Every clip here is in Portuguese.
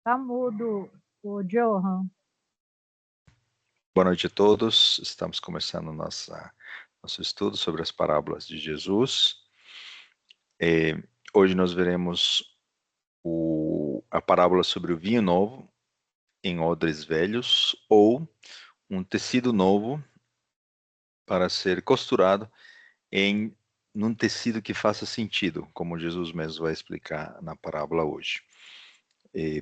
Tá mudo, o Johan. Boa noite a todos. Estamos começando nosso estudo sobre as parábolas de Jesus. Hoje nós veremos a parábola sobre o vinho novo em odres velhos ou um tecido novo para ser costurado num tecido que faça sentido, como Jesus mesmo vai explicar na parábola hoje.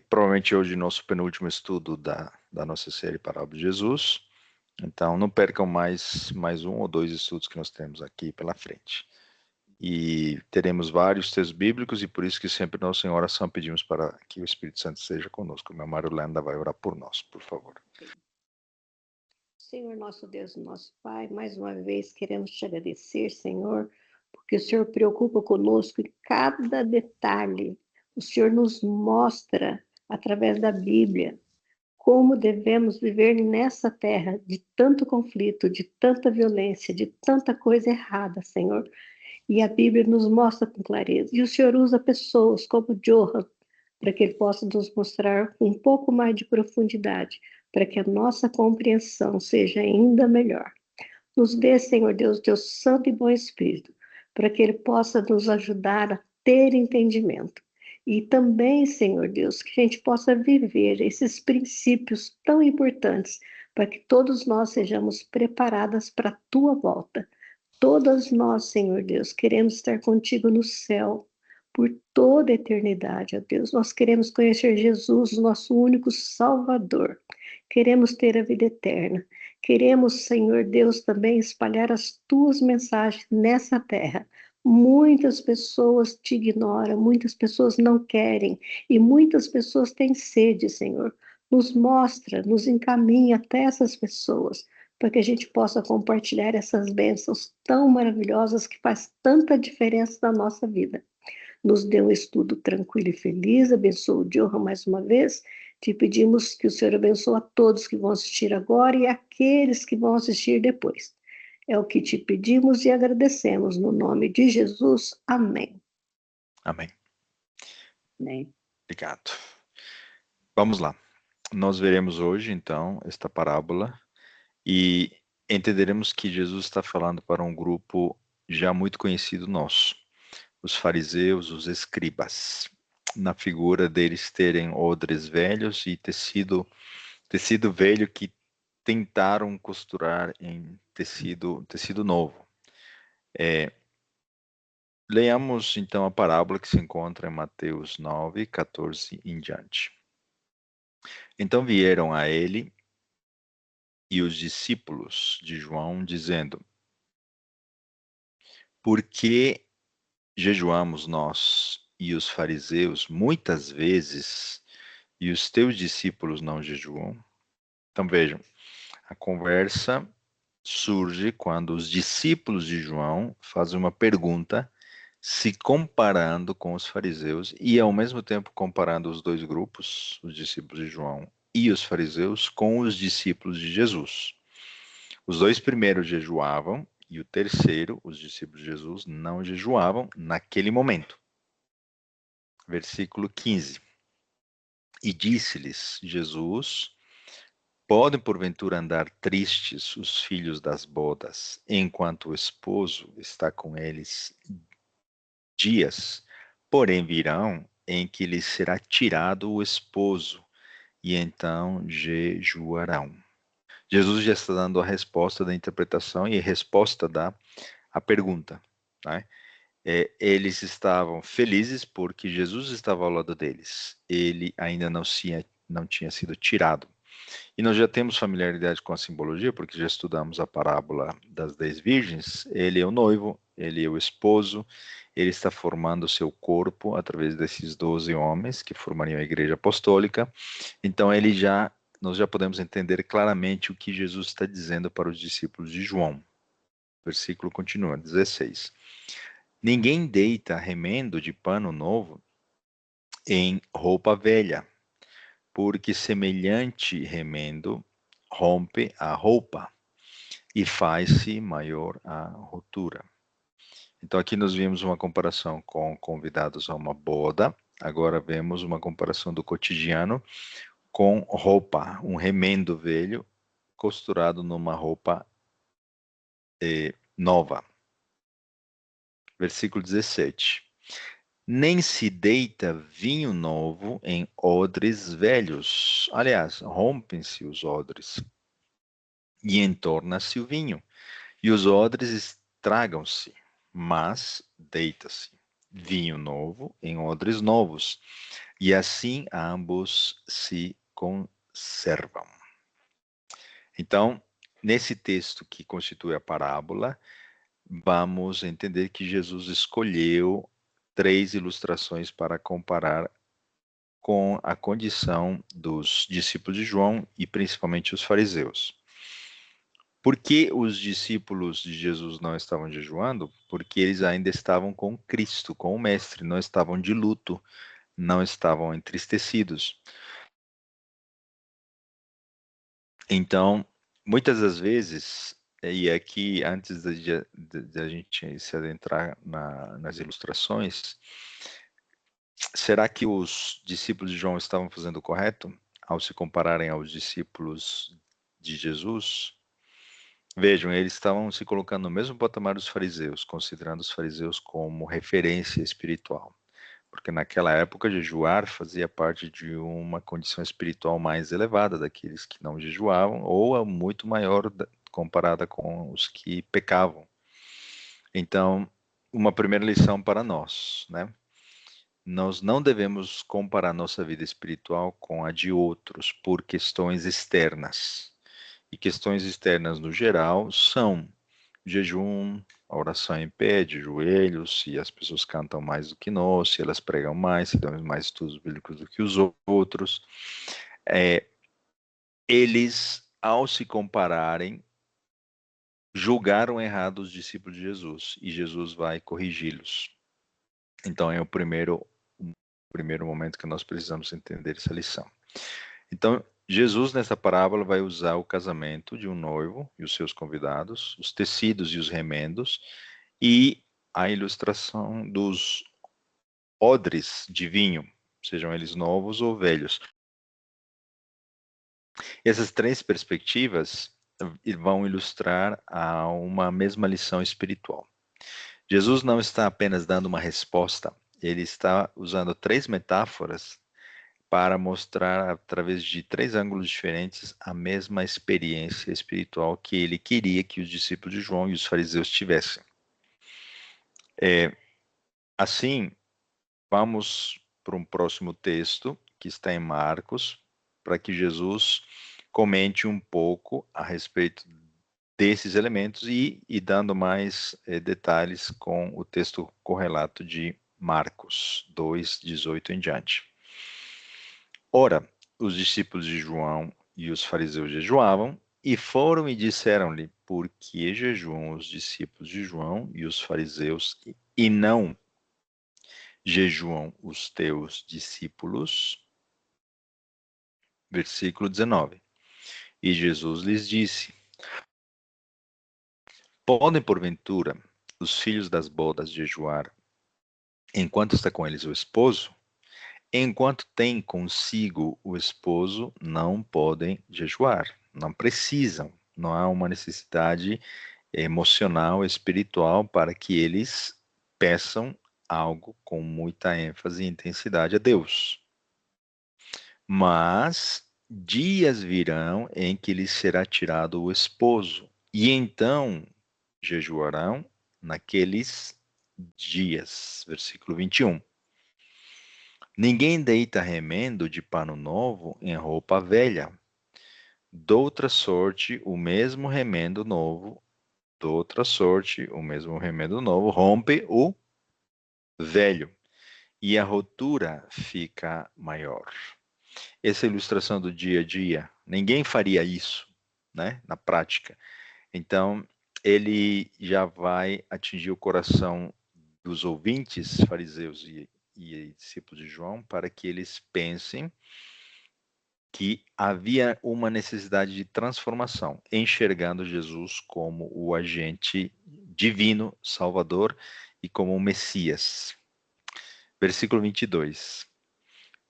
Provavelmente hoje nosso penúltimo estudo da nossa série Parábola de Jesus. Então, não percam mais um ou dois estudos que nós temos aqui pela frente. E teremos vários textos bíblicos, e por isso que sempre nós, em oração, pedimos para que o Espírito Santo esteja conosco. Minha Marulanda vai orar por nós, por favor. Senhor, nosso Deus, nosso Pai, mais uma vez queremos te agradecer, Senhor, porque o Senhor preocupa conosco em cada detalhe. O Senhor nos mostra, através da Bíblia, como devemos viver nessa terra de tanto conflito, de tanta violência, de tanta coisa errada, Senhor. E a Bíblia nos mostra com clareza. E o Senhor usa pessoas como Johan, para que ele possa nos mostrar com um pouco mais de profundidade, para que a nossa compreensão seja ainda melhor. Nos dê, Senhor Deus, teu santo e bom Espírito, para que ele possa nos ajudar a ter entendimento. E também, Senhor Deus, que a gente possa viver esses princípios tão importantes, para que todos nós sejamos preparadas para a tua volta. Todas nós, Senhor Deus, queremos estar contigo no céu por toda a eternidade, ó Deus. Nós queremos conhecer Jesus, nosso único Salvador. Queremos ter a vida eterna. Queremos, Senhor Deus, também espalhar as tuas mensagens nessa terra. Muitas pessoas te ignoram, muitas pessoas não querem, e muitas pessoas têm sede, Senhor. Nos mostra, nos encaminha até essas pessoas, para que a gente possa compartilhar essas bênçãos tão maravilhosas que faz tanta diferença na nossa vida. Nos dê um estudo tranquilo e feliz, abençoa o Johan mais uma vez. Te pedimos que o Senhor abençoe a todos que vão assistir agora e aqueles que vão assistir depois. É o que te pedimos e agradecemos. No nome de Jesus, amém. Amém. Amém. Obrigado. Vamos lá. Nós veremos hoje, então, esta parábola e entenderemos que Jesus está falando para um grupo já muito conhecido nosso, os fariseus, os escribas, na figura deles terem odres velhos e tecido velho que tentaram costurar em tecido novo. Leamos então a parábola que se encontra em Mateus 9, 14 em diante. Então vieram a ele e os discípulos de João, dizendo: Por que jejuamos nós e os fariseus muitas vezes, e os teus discípulos não jejuam? Então vejam, a conversa surge quando os discípulos de João fazem uma pergunta, se comparando com os fariseus e ao mesmo tempo comparando os dois grupos, os discípulos de João e os fariseus, com os discípulos de Jesus. Os dois primeiros jejuavam e o terceiro, os discípulos de Jesus, não jejuavam naquele momento. Versículo 15. E disse-lhes Jesus: Podem porventura andar tristes os filhos das bodas, enquanto o esposo está com eles dias? Porém virão em que lhes será tirado o esposo, e então jejuarão. Jesus já está dando a resposta da interpretação e a resposta à pergunta, né? Eles estavam felizes porque Jesus estava ao lado deles. Ele ainda não tinha sido tirado. E nós já temos familiaridade com a simbologia, porque já estudamos a parábola das 10 virgens. Ele é o noivo, ele é o esposo, ele está formando o seu corpo através desses 12 homens que formariam a igreja apostólica. Então nós já podemos entender claramente o que Jesus está dizendo para os discípulos de João. O versículo continua, 16. Ninguém deita remendo de pano novo em roupa velha, porque semelhante remendo rompe a roupa e faz-se maior a rotura. Então aqui nós vimos uma comparação com convidados a uma boda, Agora vemos uma comparação do cotidiano com roupa, um remendo velho costurado numa roupa nova. Versículo 17. Nem se deita vinho novo em odres velhos. Aliás, rompem-se os odres e entorna-se o vinho, e os odres estragam-se, mas deita-se vinho novo em odres novos, e assim ambos se conservam. Então, nesse texto que constitui a parábola, vamos entender que Jesus escolheu 3 ilustrações para comparar com a condição dos discípulos de João e principalmente os fariseus. Por que os discípulos de Jesus não estavam jejuando? Porque eles ainda estavam com Cristo, com o Mestre, não estavam de luto, não estavam entristecidos. Então, muitas das vezes, e aqui antes de a gente se adentrar nas ilustrações, será que os discípulos de João estavam fazendo o correto ao se compararem aos discípulos de Jesus? Vejam, eles estavam se colocando no mesmo patamar dos fariseus, considerando os fariseus como referência espiritual. Porque naquela época jejuar fazia parte de uma condição espiritual mais elevada daqueles que não jejuavam, ou muito maior comparada com os que pecavam. Então, uma primeira lição para nós, né? Nós não devemos comparar nossa vida espiritual com a de outros por questões externas. E questões externas, no geral, são jejum, a oração em pé, de joelhos, se as pessoas cantam mais do que nós, se elas pregam mais, se dão mais estudos bíblicos do que os outros. Eles, ao se compararem, julgaram errado os discípulos de Jesus, e Jesus vai corrigi-los. Então, é o primeiro momento que nós precisamos entender essa lição. Então, Jesus, nessa parábola, vai usar o casamento de um noivo e os seus convidados, os tecidos e os remendos, e a ilustração dos odres de vinho, sejam eles novos ou velhos. Essas 3 perspectivas vão ilustrar a uma mesma lição espiritual. Jesus não está apenas dando uma resposta, ele está usando 3 metáforas para mostrar, através de 3 ângulos diferentes, a mesma experiência espiritual que ele queria que os discípulos de João e os fariseus tivessem. Assim, vamos para um próximo texto, que está em Marcos, para que Jesus comente um pouco a respeito desses elementos e dando mais detalhes com o texto correlato de Marcos 2, 18 em diante. Ora, os discípulos de João e os fariseus jejuavam, e foram e disseram-lhe: por que jejuam os discípulos de João e os fariseus, e não jejuam os teus discípulos? Versículo 19. E Jesus lhes disse: podem porventura os filhos das bodas jejuar enquanto está com eles o esposo? Enquanto tem consigo o esposo, não podem jejuar, não precisam, não há uma necessidade emocional, espiritual para que eles peçam algo com muita ênfase e intensidade a Deus. Mas dias virão em que lhes será tirado o esposo, e então jejuarão naqueles dias. Versículo 21. Ninguém deita remendo de pano novo em roupa velha. Doutra sorte, o mesmo remendo novo, rompe o velho, e a rotura fica maior. Essa ilustração do dia a dia, ninguém faria isso, né, na prática. Então, ele já vai atingir o coração dos ouvintes, fariseus e discípulos de João, para que eles pensem que havia uma necessidade de transformação, enxergando Jesus como o agente divino, salvador, e como o Messias. Versículo 22.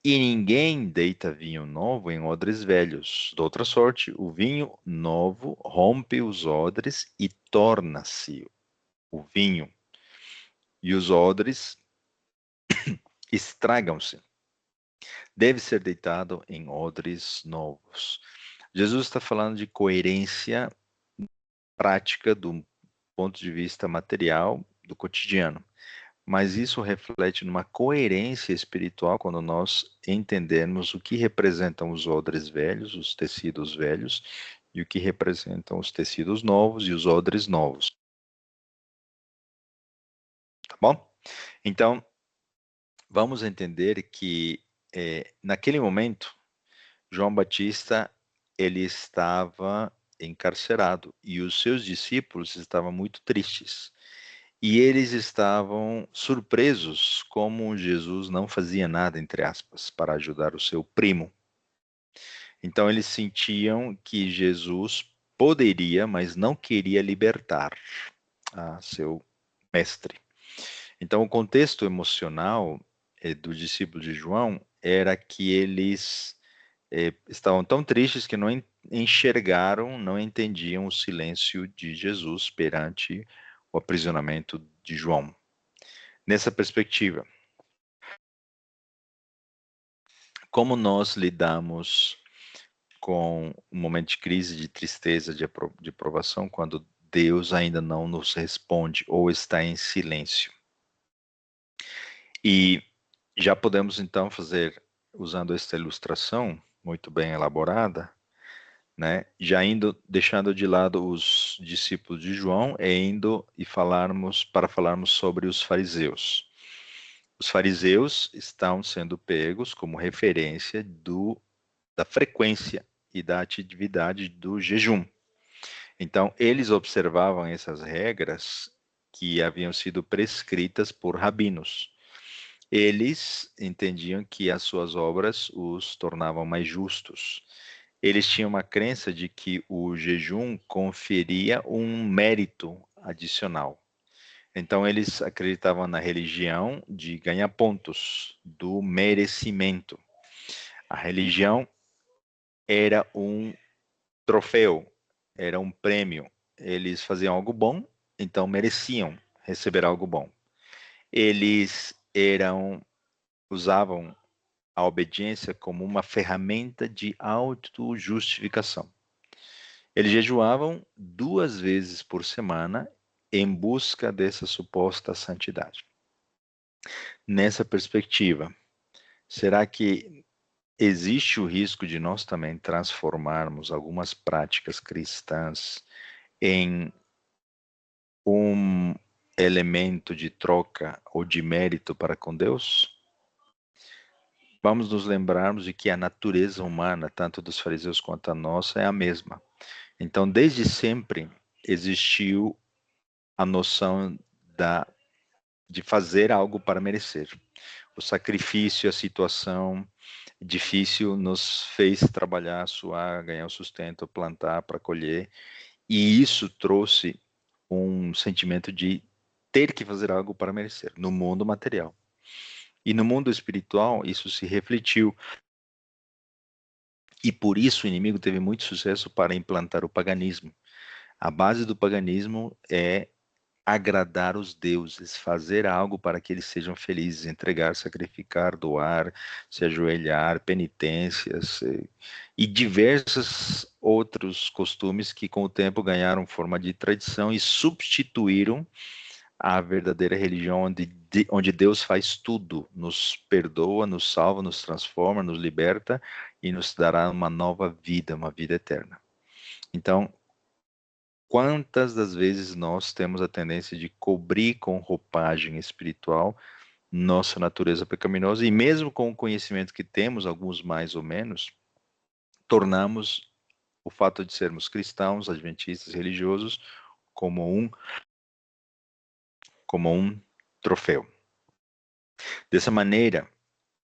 E ninguém deita vinho novo em odres velhos. De outra sorte, o vinho novo rompe os odres e torna-se o vinho. E os odres estragam-se. Deve ser deitado em odres novos. Jesus está falando de coerência prática do ponto de vista material do cotidiano. Mas isso reflete numa coerência espiritual quando nós entendemos o que representam os odres velhos, os tecidos velhos, e o que representam os tecidos novos e os odres novos. Tá bom? Então, vamos entender que naquele momento, João Batista ele estava encarcerado e os seus discípulos estavam muito tristes. E eles estavam surpresos como Jesus não fazia nada, entre aspas, para ajudar o seu primo. Então eles sentiam que Jesus poderia, mas não queria libertar a seu mestre. Então o contexto emocional do discípulo de João era que eles estavam tão tristes que não enxergaram, não entendiam o silêncio de Jesus perante o aprisionamento de João. Nessa perspectiva, como nós lidamos com um momento de crise, de tristeza, de provação, quando Deus ainda não nos responde ou está em silêncio? E já podemos então fazer, usando esta ilustração muito bem elaborada, né, já deixando de lado os discípulos de João e falarmos sobre os fariseus. Os fariseus estão sendo pegos como referência da frequência e da atividade do jejum. Então, eles observavam essas regras que haviam sido prescritas por rabinos. Eles entendiam que as suas obras os tornavam mais justos. Eles tinham uma crença de que o jejum conferia um mérito adicional. Então, eles acreditavam na religião de ganhar pontos, do merecimento. A religião era um troféu, era um prêmio. Eles faziam algo bom, então mereciam receber algo bom. Eles usavam a obediência como uma ferramenta de autojustificação. Eles jejuavam 2 vezes por semana em busca dessa suposta santidade. Nessa perspectiva, será que existe o risco de nós também transformarmos algumas práticas cristãs em um elemento de troca ou de mérito para com Deus? Vamos nos lembrarmos de que a natureza humana, tanto dos fariseus quanto a nossa, é a mesma. Então, desde sempre existiu a noção de fazer algo para merecer. O sacrifício, a situação difícil nos fez trabalhar, suar, ganhar o sustento, plantar para colher, e isso trouxe um sentimento de ter que fazer algo para merecer, no mundo material. E no mundo espiritual, isso se refletiu. E por isso o inimigo teve muito sucesso para implantar o paganismo. A base do paganismo é agradar os deuses, fazer algo para que eles sejam felizes, entregar, sacrificar, doar, se ajoelhar, penitências e diversos outros costumes que com o tempo ganharam forma de tradição e substituíram a verdadeira religião onde Deus faz tudo, nos perdoa, nos salva, nos transforma, nos liberta e nos dará uma nova vida, uma vida eterna. Então, quantas das vezes nós temos a tendência de cobrir com roupagem espiritual nossa natureza pecaminosa e mesmo com o conhecimento que temos, alguns mais ou menos, tornamos o fato de sermos cristãos, adventistas, religiosos, como um troféu. Dessa maneira,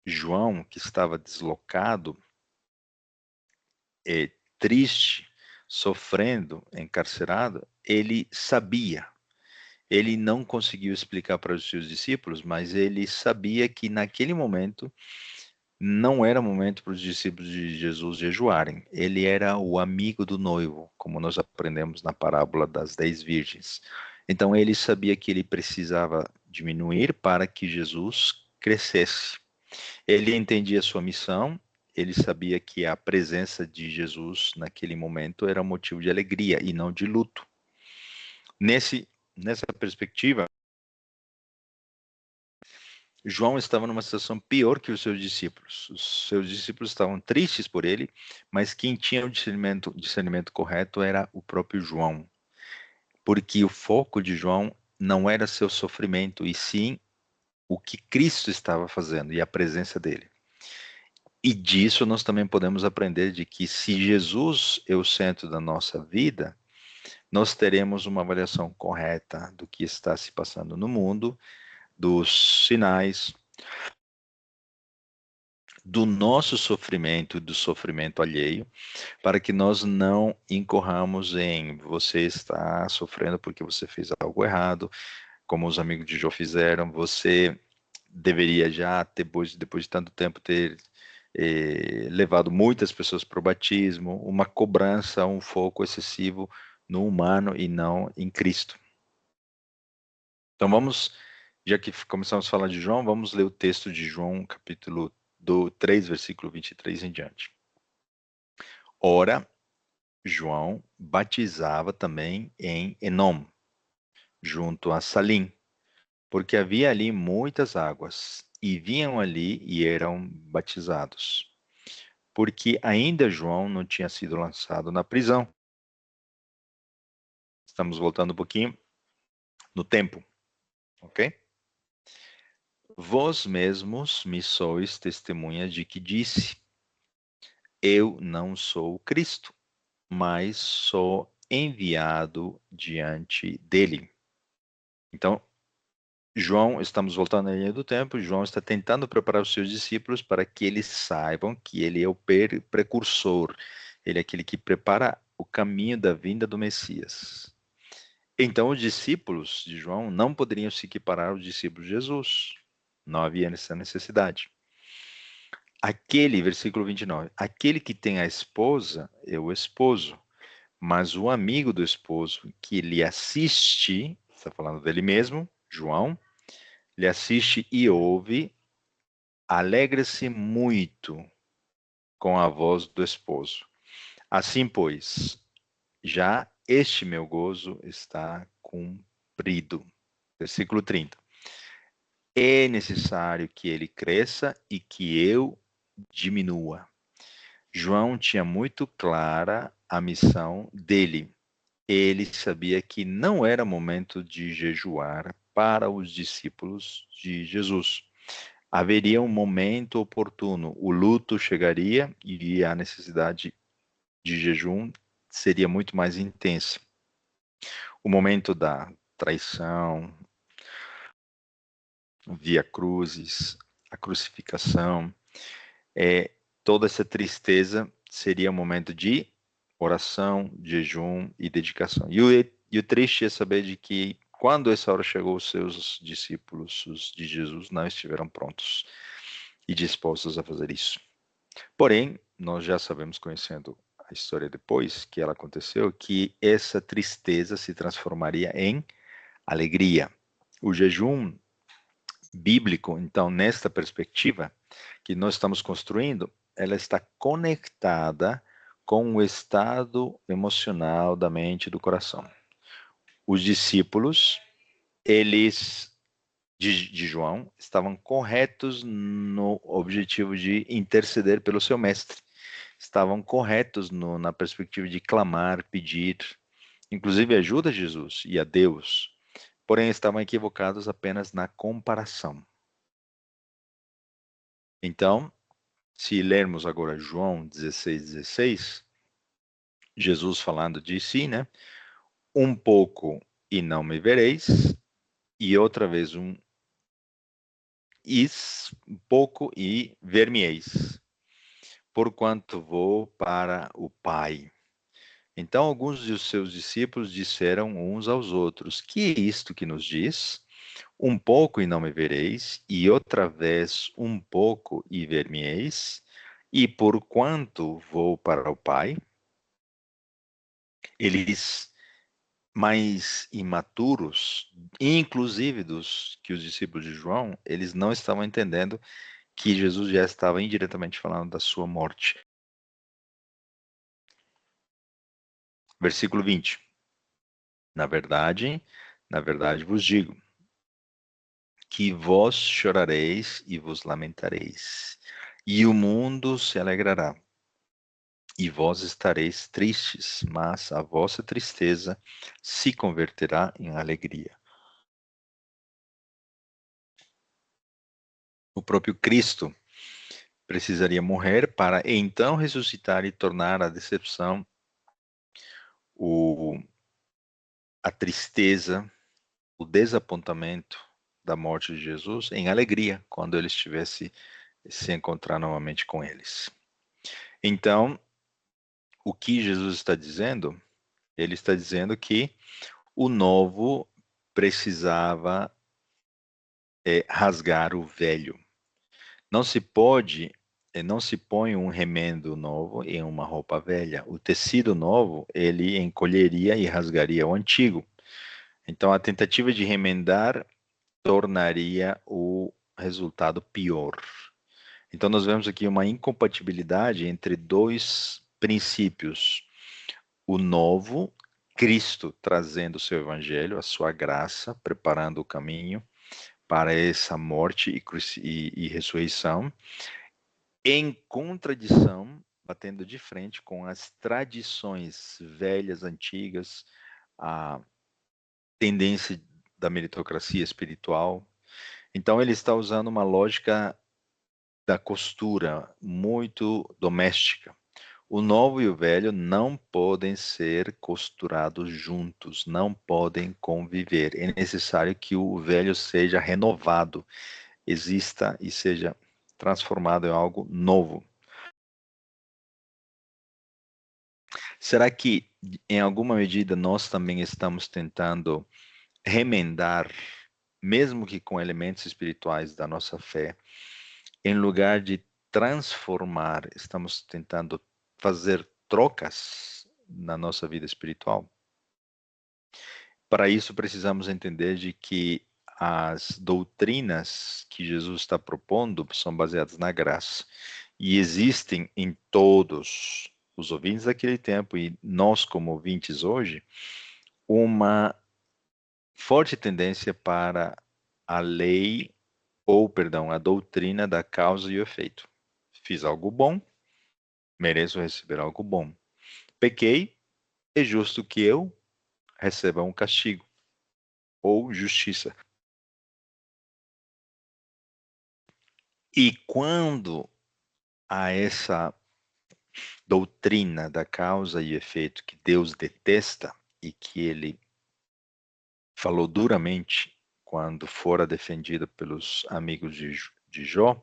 João, que estava deslocado, triste, sofrendo, encarcerado, ele sabia. Ele não conseguiu explicar para os seus discípulos, mas ele sabia que naquele momento não era momento para os discípulos de Jesus jejuarem. Ele era o amigo do noivo, como nós aprendemos na parábola das 10 virgens. Então ele sabia que ele precisava diminuir para que Jesus crescesse. Ele entendia a sua missão, ele sabia que a presença de Jesus naquele momento era motivo de alegria e não de luto. Nessa perspectiva, João estava numa situação pior que os seus discípulos. Os seus discípulos estavam tristes por ele, mas quem tinha o discernimento correto era o próprio João. Porque o foco de João não era seu sofrimento, e sim o que Cristo estava fazendo e a presença dele. E disso nós também podemos aprender de que se Jesus é o centro da nossa vida, nós teremos uma avaliação correta do que está se passando no mundo, dos sinais, do nosso sofrimento e do sofrimento alheio, para que nós não incorramos em você está sofrendo porque você fez algo errado, como os amigos de Jó fizeram, você deveria já, depois de tanto tempo, ter levado muitas pessoas para o batismo, uma cobrança, um foco excessivo no humano e não em Cristo. Então vamos, já que começamos a falar de João, vamos ler o texto de João, capítulo 3, versículo 23 em diante. Ora, João batizava também em Enom, junto a Salim, porque havia ali muitas águas, e vinham ali e eram batizados, porque ainda João não tinha sido lançado na prisão. Estamos voltando um pouquinho no tempo, ok? Vós mesmos me sois testemunhas de que disse, eu não sou o Cristo, mas sou enviado diante dele. Então, João, estamos voltando à linha do tempo, João está tentando preparar os seus discípulos para que eles saibam que ele é o precursor, ele é aquele que prepara o caminho da vinda do Messias. Então, os discípulos de João não poderiam se equiparar aos discípulos de Jesus, não havia essa necessidade. Versículo 29, aquele que tem a esposa é o esposo, mas o amigo do esposo que lhe assiste, está falando dele mesmo, João, lhe assiste e ouve, alegra-se muito com a voz do esposo. Assim, pois, já este meu gozo está cumprido. Versículo 30. É necessário que ele cresça e que eu diminua. João tinha muito clara a missão dele. Ele sabia que não era momento de jejuar para os discípulos de Jesus. Haveria um momento oportuno, o luto chegaria e a necessidade de jejum seria muito mais intensa. O momento da traição, via cruzes, a crucificação, toda essa tristeza seria um momento de oração, jejum e dedicação. E o triste é saber de que quando essa hora chegou, os seus discípulos, os de Jesus, não estiveram prontos e dispostos a fazer isso. Porém, nós já sabemos, conhecendo a história depois que ela aconteceu, que essa tristeza se transformaria em alegria. O jejum bíblico, então, nesta perspectiva que nós estamos construindo, ela está conectada com o estado emocional da mente e do coração. Os discípulos, eles de João, estavam corretos no objetivo de interceder pelo seu mestre. Estavam corretos na perspectiva de clamar, pedir, inclusive ajuda a Jesus e a Deus. Porém, estavam equivocados apenas na comparação. Então, se lermos agora João 16:16, Jesus falando de si, né? Um pouco e não me vereis, e outra vez um pouco e ver-me-eis, porquanto vou para o Pai. Então alguns de seus discípulos disseram uns aos outros, que é isto que nos diz? um pouco e não me vereis, e outra vez um pouco e ver-me-eis, e porquanto vou para o Pai, eles mais imaturos, inclusive dos que os discípulos de João, eles não estavam entendendo que Jesus já estava indiretamente falando da sua morte. Versículo 20. Na verdade vos digo, que vós chorareis e vos lamentareis, e o mundo se alegrará. E vós estareis tristes, mas a vossa tristeza se converterá em alegria. O próprio Cristo precisaria morrer para então ressuscitar e tornar a decepção, a tristeza, o desapontamento da morte de Jesus em alegria, quando ele estivesse se encontrar novamente com eles. Então, o que Jesus está dizendo? Ele está dizendo que o novo precisava rasgar o velho. Não se pode, não se põe um remendo novo em uma roupa velha. O tecido novo, ele encolheria e rasgaria o antigo. Então, a tentativa de remendar tornaria o resultado pior. Então, nós vemos aqui uma incompatibilidade entre dois princípios. O novo, Cristo trazendo o seu evangelho, a sua graça, preparando o caminho para essa morte e ressurreição, em contradição, batendo de frente com as tradições velhas, antigas, a tendência da meritocracia espiritual. Então, ele está usando uma lógica da costura muito doméstica. O novo e o velho não podem ser costurados juntos, não podem conviver. É necessário que o velho seja renovado, exista e seja transformado em algo novo. Será que, em alguma medida, nós também estamos tentando remendar, mesmo que com elementos espirituais da nossa fé, em lugar de transformar, estamos tentando fazer trocas na nossa vida espiritual? Para isso, precisamos entender de que as doutrinas que Jesus está propondo são baseadas na graça e existem em todos os ouvintes daquele tempo e nós como ouvintes hoje uma forte tendência para a lei ou, perdão, a doutrina da causa e o efeito. Fiz algo bom, mereço receber algo bom. Pequei, é justo que eu receba um castigo ou justiça. E quando há essa doutrina da causa e efeito que Deus detesta e que ele falou duramente quando fora defendida pelos amigos de Jó,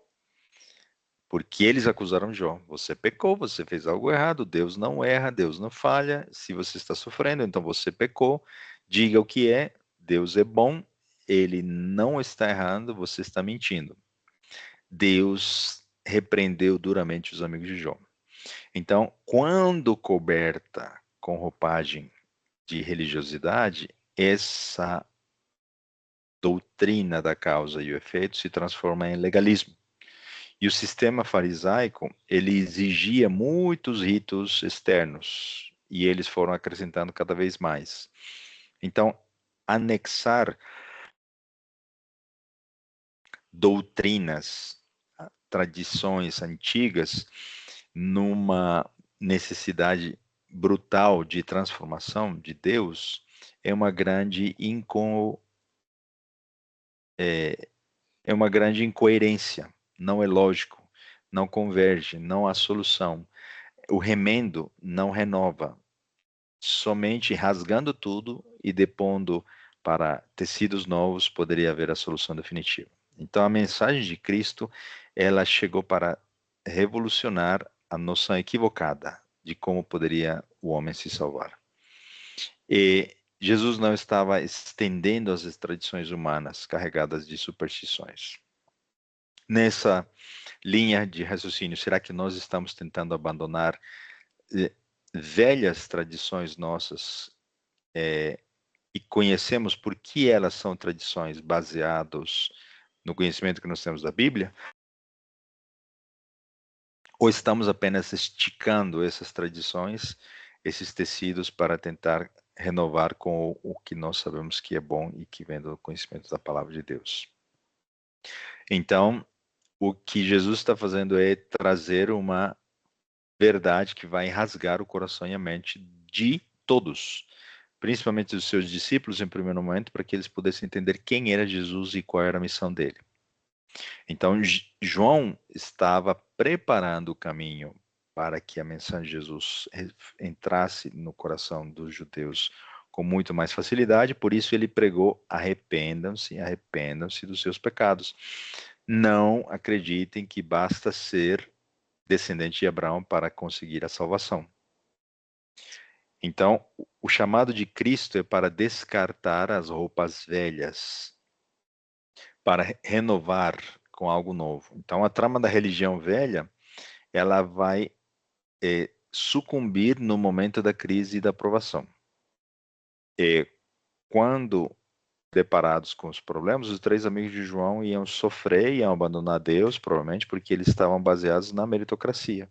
porque eles acusaram Jó. Você pecou, você fez algo errado, Deus não erra, Deus não falha. Se você está sofrendo, então você pecou. Diga o que é, Deus é bom, ele não está errando, você está mentindo. Deus repreendeu duramente os amigos de Jó. Então, quando coberta com roupagem de religiosidade, essa doutrina da causa e o efeito se transforma em legalismo. E o sistema farisaico, ele exigia muitos ritos externos, e eles foram acrescentando cada vez mais. Então, anexar doutrinas, tradições antigas, numa necessidade brutal de transformação de Deus, é uma grande incoerência, não é lógico, não converge, não há solução. O remendo não renova, somente rasgando tudo e depondo para tecidos novos poderia haver a solução definitiva. Então a mensagem de Cristo, ela chegou para revolucionar a noção equivocada de como poderia o homem se salvar. E Jesus não estava estendendo as tradições humanas carregadas de superstições. Nessa linha de raciocínio, será que nós estamos tentando abandonar velhas tradições nossas e conhecemos por que elas são tradições baseadas no conhecimento que nós temos da Bíblia? Ou estamos apenas esticando essas tradições, esses tecidos, para tentar renovar com o que nós sabemos que é bom e que vem do conhecimento da palavra de Deus? Então, o que Jesus está fazendo é trazer uma verdade que vai rasgar o coração e a mente de todos, principalmente dos seus discípulos, em primeiro momento, para que eles pudessem entender quem era Jesus e qual era a missão dele. Então, João estava preparando o caminho para que a mensagem de Jesus entrasse no coração dos judeus com muito mais facilidade, por isso ele pregou: arrependam-se, arrependam-se dos seus pecados. Não acreditem que basta ser descendente de Abraão para conseguir a salvação. Então, o chamado de Cristo é para descartar as roupas velhas, para renovar com algo novo. Então, a trama da religião velha, ela vai sucumbir no momento da crise e da provação. E quando deparados com os problemas, os 3 amigos de João iam sofrer, iam abandonar Deus, provavelmente porque eles estavam baseados na meritocracia.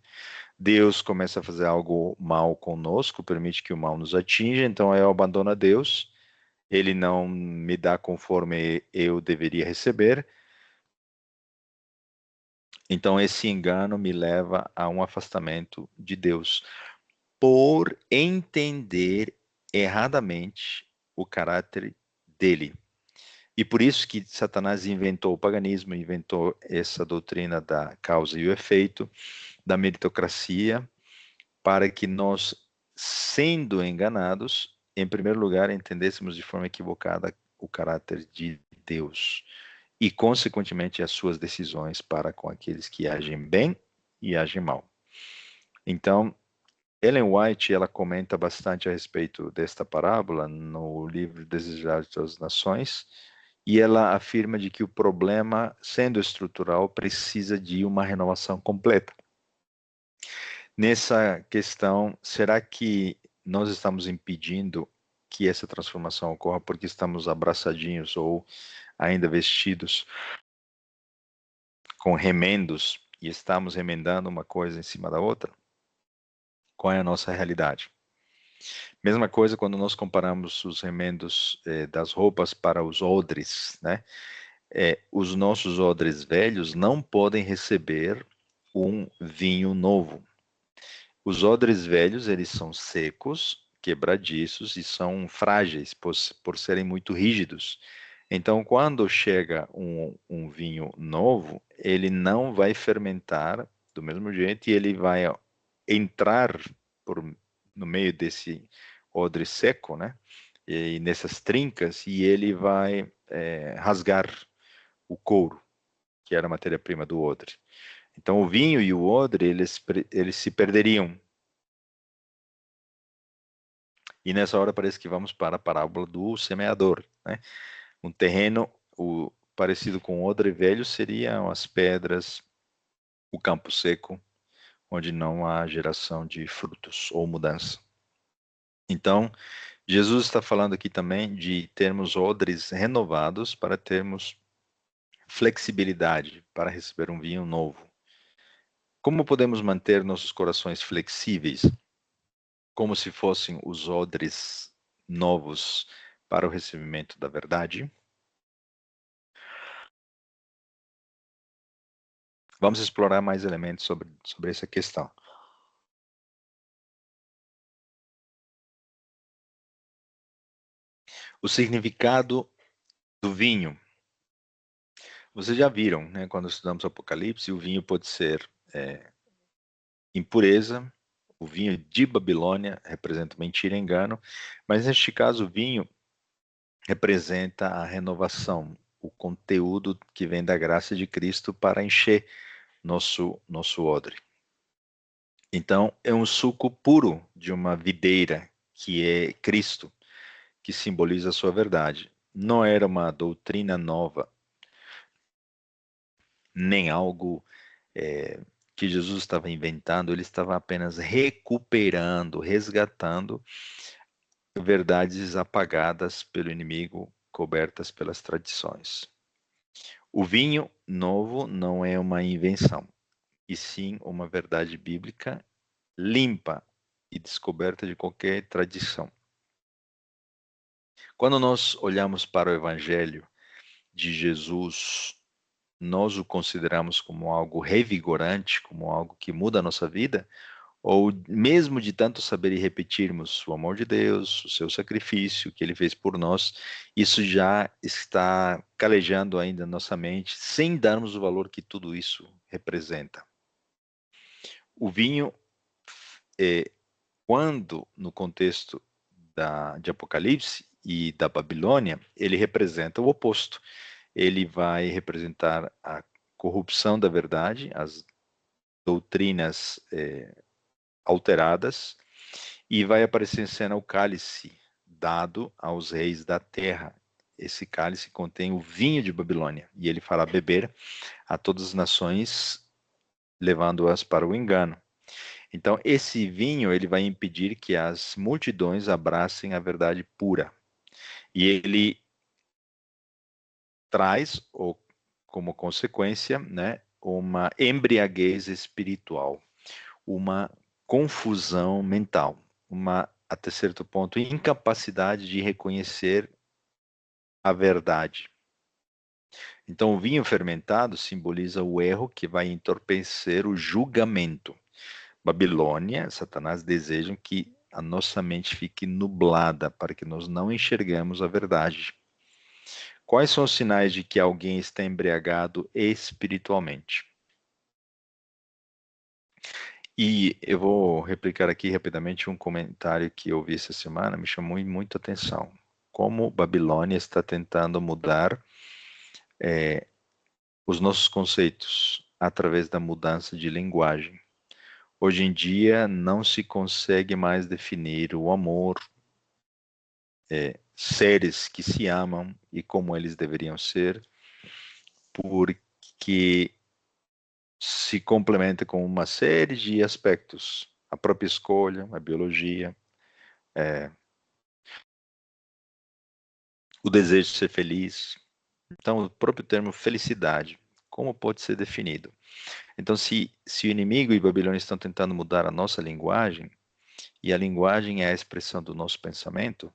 Deus começa a fazer algo mal conosco, permite que o mal nos atinja, então eu abandono a Deus, ele não me dá conforme eu deveria receber, então esse engano me leva a um afastamento de Deus, por entender erradamente o caráter dele. E por isso que Satanás inventou o paganismo, inventou essa doutrina da causa e o efeito, da meritocracia, para que nós, sendo enganados, em primeiro lugar, entendêssemos de forma equivocada o caráter de Deus e, consequentemente, as suas decisões para com aqueles que agem bem e agem mal. Então, Ellen White, ela comenta bastante a respeito desta parábola no livro Desejados das Nações, e ela afirma de que o problema, sendo estrutural, precisa de uma renovação completa. Nessa questão, será que nós estamos impedindo que essa transformação ocorra porque estamos abraçadinhos ou ainda vestidos com remendos e estamos remendando uma coisa em cima da outra? Qual é a nossa realidade? Mesma coisa quando nós comparamos os remendos das roupas para os odres, né? Os nossos odres velhos não podem receber um vinho novo. Os odres velhos, eles são secos, quebradiços e são frágeis por serem muito rígidos. Então, quando chega um vinho novo, ele não vai fermentar do mesmo jeito e ele vai entrar no meio desse odre seco, né? E nessas trincas, e ele vai rasgar o couro, que era a matéria-prima do odre. Então, o vinho e o odre, eles se perderiam. E nessa hora parece que vamos para a parábola do semeador, né? Um terreno parecido com odre velho seriam as pedras, o campo seco, onde não há geração de frutos ou mudança. Então, Jesus está falando aqui também de termos odres renovados para termos flexibilidade para receber um vinho novo. Como podemos manter nossos corações flexíveis, como se fossem os odres novos para o recebimento da verdade? Vamos explorar mais elementos sobre essa questão. O significado do vinho. Vocês já viram, né, quando estudamos Apocalipse, o vinho pode ser impureza, o vinho de Babilônia representa mentira e engano, mas neste caso o vinho representa a renovação, o conteúdo que vem da graça de Cristo para encher nosso odre. Então, é um suco puro de uma videira, que é Cristo, que simboliza a sua verdade. Não era uma doutrina nova, nem algo que Jesus estava inventando, ele estava apenas recuperando, resgatando verdades apagadas pelo inimigo, cobertas pelas tradições. O vinho novo não é uma invenção, e sim uma verdade bíblica limpa e descoberta de qualquer tradição. Quando nós olhamos para o Evangelho de Jesus, nós o consideramos como algo revigorante, como algo que muda a nossa vida, ou mesmo de tanto saber e repetirmos o amor de Deus, o seu sacrifício que ele fez por nós, isso já está calejando ainda na nossa mente, sem darmos o valor que tudo isso representa. O vinho, quando no contexto de Apocalipse e da Babilônia, ele representa o oposto. Ele vai representar a corrupção da verdade, as doutrinas alteradas, e vai aparecer em cena o cálice dado aos reis da terra. Esse cálice contém o vinho de Babilônia, e ele fará beber a todas as nações, levando-as para o engano. Então, esse vinho ele vai impedir que as multidões abracem a verdade pura. E ele traz, ou como consequência, né, uma embriaguez espiritual, uma confusão mental, uma, até certo ponto, incapacidade de reconhecer a verdade. Então, o vinho fermentado simboliza o erro que vai entorpecer o julgamento. Babilônia, Satanás desejam que a nossa mente fique nublada para que nós não enxergamos a verdade. Quais são os sinais de que alguém está embriagado espiritualmente? E eu vou replicar aqui rapidamente um comentário que eu vi essa semana, me chamou muito a atenção. Como Babilônia está tentando mudar os nossos conceitos através da mudança de linguagem. Hoje em dia não se consegue mais definir o amor, seres que se amam e como eles deveriam ser, porque se complementa com uma série de aspectos, a própria escolha, a biologia, o desejo de ser feliz. Então, o próprio termo felicidade, como pode ser definido? Então, se o inimigo e Babilônia estão tentando mudar a nossa linguagem, e a linguagem é a expressão do nosso pensamento,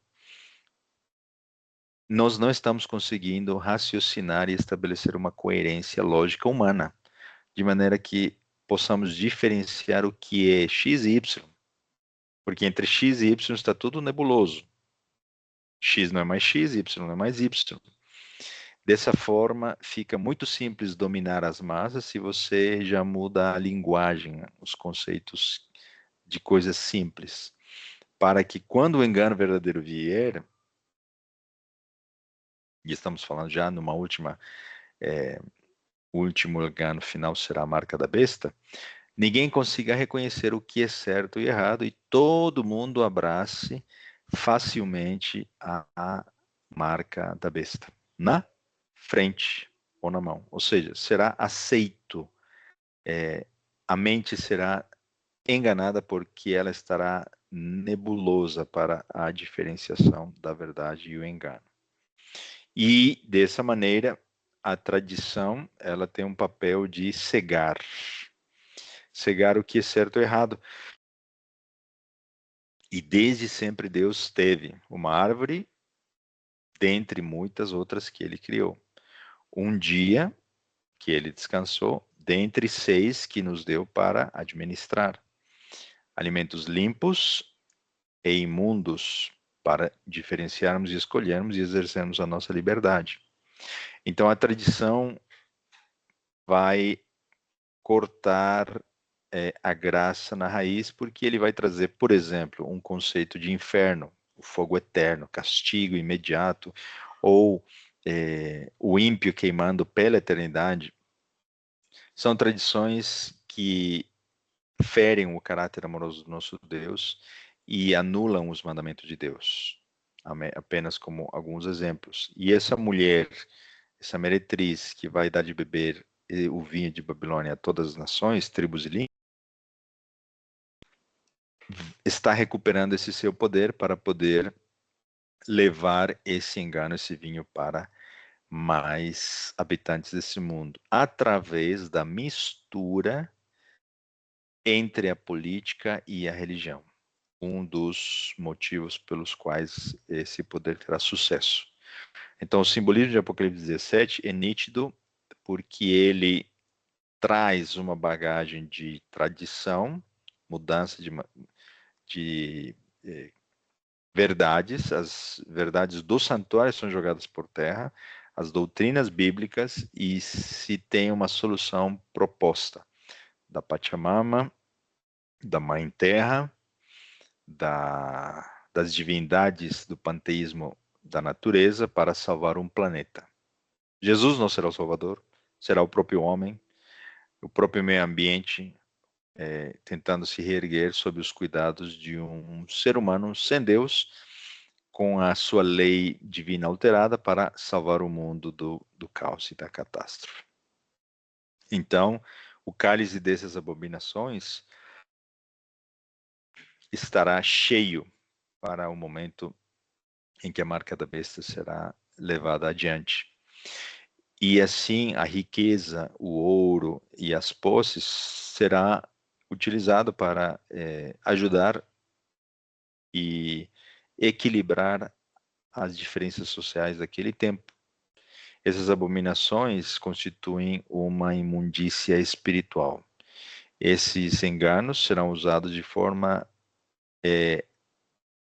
nós não estamos conseguindo raciocinar e estabelecer uma coerência lógica humana, de maneira que possamos diferenciar o que é X e Y, porque entre X e Y está tudo nebuloso. X não é mais X, Y não é mais Y. Dessa forma, fica muito simples dominar as massas se você já muda a linguagem, os conceitos de coisas simples, para que quando o engano verdadeiro vier, e estamos falando já numa o último engano final será a marca da besta, ninguém consiga reconhecer o que é certo e errado e todo mundo abrace facilmente a marca da besta na frente ou na mão. Ou seja, será aceito. A mente será enganada porque ela estará nebulosa para a diferenciação da verdade e o engano. E dessa maneira, a tradição ela tem um papel de cegar o que é certo ou errado. E desde sempre Deus teve uma árvore dentre muitas outras que ele criou. Um dia que ele descansou, dentre 6 que nos deu para administrar. Alimentos limpos e imundos para diferenciarmos e escolhermos e exercermos a nossa liberdade. Então a tradição vai cortar a graça na raiz, porque ele vai trazer, por exemplo, um conceito de inferno, o fogo eterno, castigo imediato, ou o ímpio queimando pela eternidade. São tradições que ferem o caráter amoroso do nosso Deus e anulam os mandamentos de Deus. apenas como alguns exemplos. E essa mulher, essa meretriz que vai dar de beber o vinho de Babilônia a todas as nações, tribos e línguas, está recuperando esse seu poder para poder levar esse engano, esse vinho para mais habitantes desse mundo, através da mistura entre a política e a religião. Um dos motivos pelos quais esse poder terá sucesso. Então, o simbolismo de Apocalipse 17 é nítido porque ele traz uma bagagem de tradição, mudança de verdades, as verdades do santuário são jogadas por terra, as doutrinas bíblicas, e se tem uma solução proposta da Pachamama, da Mãe Terra, das divindades do panteísmo da natureza para salvar um planeta. Jesus não será o Salvador, será o próprio homem, o próprio meio ambiente, tentando se reerguer sob os cuidados de um ser humano sem Deus, com a sua lei divina alterada para salvar o mundo do caos e da catástrofe. Então, o cálice dessas abominações estará cheio para o momento em que a marca da besta será levada adiante. E assim a riqueza, o ouro e as posses será utilizado para ajudar e equilibrar as diferenças sociais daquele tempo. Essas abominações constituem uma imundícia espiritual. Esses enganos serão usados de forma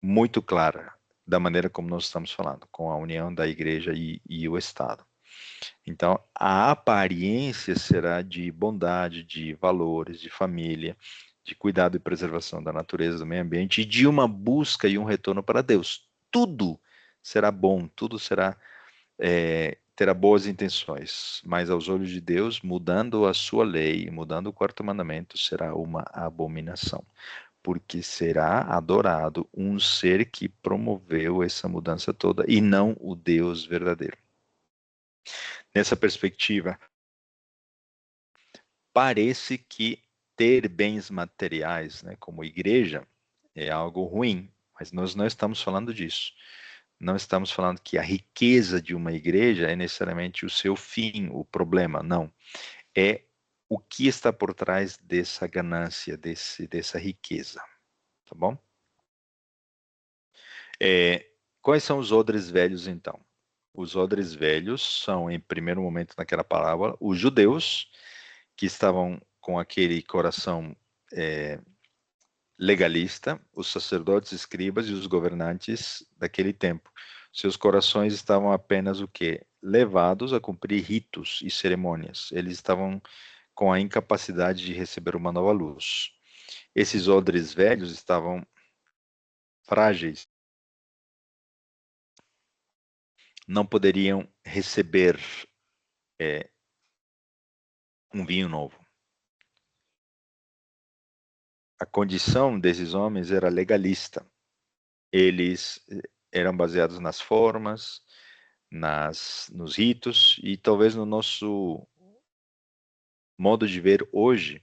muito clara, da maneira como nós estamos falando, com a união da igreja e o Estado. Então, a aparência será de bondade, de valores, de família, de cuidado e preservação da natureza, do meio ambiente, e de uma busca e um retorno para Deus. Tudo será bom, tudo terá boas intenções, mas aos olhos de Deus, mudando a sua lei, mudando o quarto mandamento, será uma abominação, porque será adorado um ser que promoveu essa mudança toda e não o Deus verdadeiro. Nessa perspectiva, parece que ter bens materiais, né, como igreja, é algo ruim, mas nós não estamos falando disso. Não estamos falando que a riqueza de uma igreja é necessariamente o seu fim, o problema, não. É o que está por trás dessa ganância, dessa riqueza, tá bom? Quais são os odres velhos, então? Os odres velhos são, em primeiro momento naquela parábola, os judeus que estavam com aquele coração legalista, os sacerdotes, escribas e os governantes daquele tempo. Seus corações estavam apenas o quê? Levados a cumprir ritos e cerimônias. Eles estavam com a incapacidade de receber uma nova luz. Esses odres velhos estavam frágeis. Não poderiam receber um vinho novo. A condição desses homens era legalista. Eles eram baseados nas formas, nos ritos, e talvez no nosso modo de ver hoje,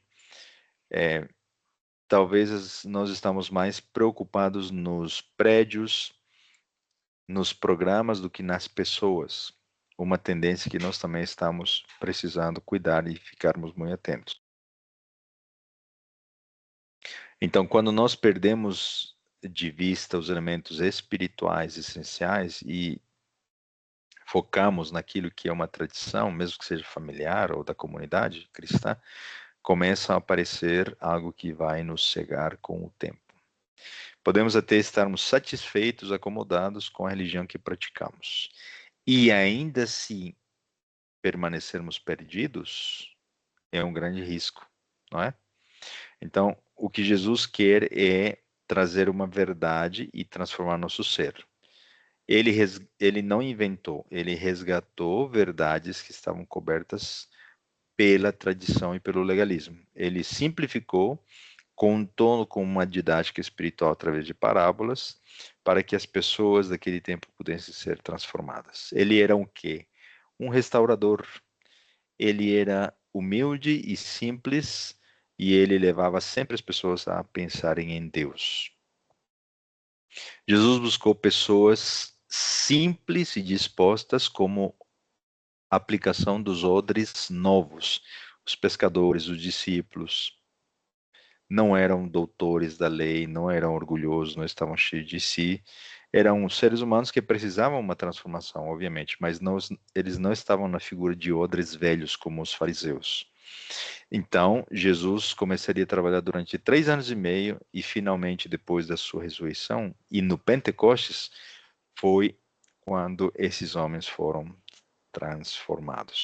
talvez nós estamos mais preocupados nos prédios, nos programas, do que nas pessoas. Uma tendência que nós também estamos precisando cuidar e ficarmos muito atentos. Então, quando nós perdemos de vista os elementos espirituais essenciais e focamos naquilo que é uma tradição, mesmo que seja familiar ou da comunidade cristã, começa a aparecer algo que vai nos cegar com o tempo. Podemos até estarmos satisfeitos, acomodados com a religião que praticamos. E ainda assim permanecermos perdidos é um grande risco, não é? Então, o que Jesus quer é trazer uma verdade e transformar nosso ser. Ele não inventou, ele resgatou verdades que estavam cobertas pela tradição e pelo legalismo. Ele simplificou, contou com uma didática espiritual através de parábolas, para que as pessoas daquele tempo pudessem ser transformadas. Ele era um quê? Um restaurador. Ele era humilde e simples, e ele levava sempre as pessoas a pensarem em Deus. Jesus buscou pessoas simples e dispostas como aplicação dos odres novos. Os pescadores, os discípulos, não eram doutores da lei, não eram orgulhosos, não estavam cheios de si. Eram seres humanos que precisavam uma transformação, obviamente, mas eles não estavam na figura de odres velhos como os fariseus. Então, Jesus começaria a trabalhar durante 3 anos e meio e finalmente, depois da sua ressurreição, e no Pentecostes, foi quando esses homens foram transformados.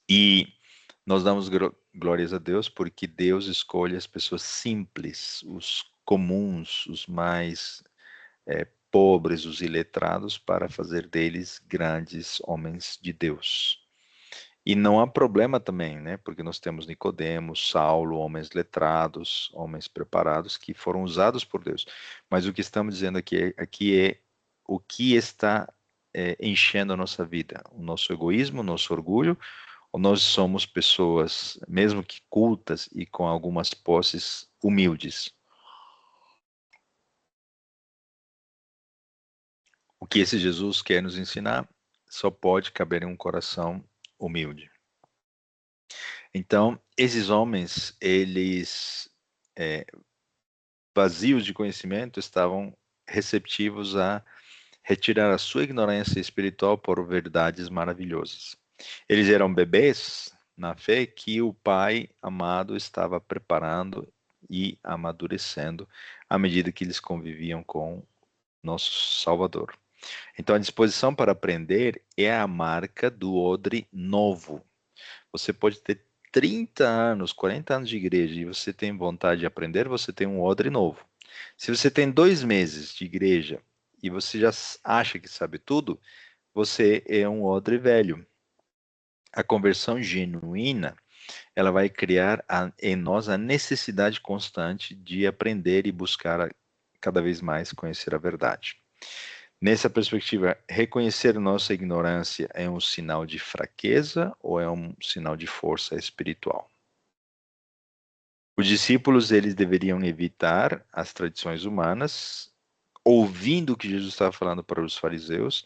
E nós damos glórias a Deus porque Deus escolhe as pessoas simples, os comuns, os mais pobres, os iletrados, para fazer deles grandes homens de Deus. E não há problema também, né? Porque nós temos Nicodemo, Saulo, homens letrados, homens preparados que foram usados por Deus. Mas o que estamos dizendo aqui é o que está enchendo a nossa vida, o nosso egoísmo, o nosso orgulho, ou nós somos pessoas, mesmo que cultas e com algumas posses, humildes. O que esse Jesus quer nos ensinar só pode caber em um coração humilde. Então, esses homens, eles, vazios de conhecimento, estavam receptivos a retirar a sua ignorância espiritual por verdades maravilhosas. Eles eram bebês na fé que o Pai amado estava preparando e amadurecendo à medida que eles conviviam com nosso Salvador. Então, a disposição para aprender é a marca do odre novo. Você pode ter 30 anos, 40 anos de igreja e você tem vontade de aprender, você tem um odre novo. Se você tem 2 meses de igreja e você já acha que sabe tudo, você é um odre velho. A conversão genuína, ela vai criar em nós a necessidade constante de aprender e buscar cada vez mais conhecer a verdade. Nessa perspectiva, reconhecer nossa ignorância é um sinal de fraqueza ou é um sinal de força espiritual? Os discípulos, eles deveriam evitar as tradições humanas, ouvindo o que Jesus estava falando para os fariseus,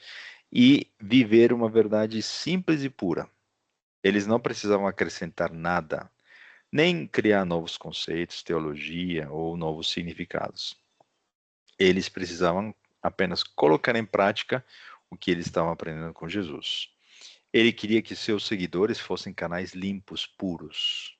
e viver uma verdade simples e pura. Eles não precisavam acrescentar nada, nem criar novos conceitos, teologia ou novos significados. Eles precisavam apenas colocar em prática o que eles estavam aprendendo com Jesus. Ele queria que seus seguidores fossem canais limpos, puros.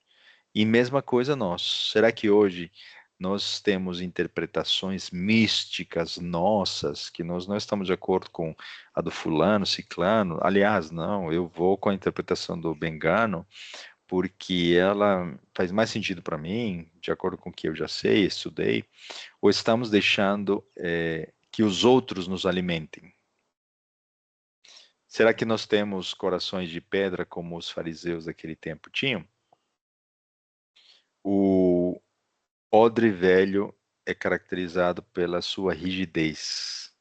E mesma coisa nós. Será que hoje nós temos interpretações místicas nossas, que nós não estamos de acordo com a do fulano, ciclano? Aliás, não, eu vou com a interpretação do Bengano, porque ela faz mais sentido para mim, de acordo com o que eu já sei, estudei, ou estamos deixando que os outros nos alimentem? Será que nós temos corações de pedra como os fariseus daquele tempo tinham? O odre velho é caracterizado pela sua rigidez.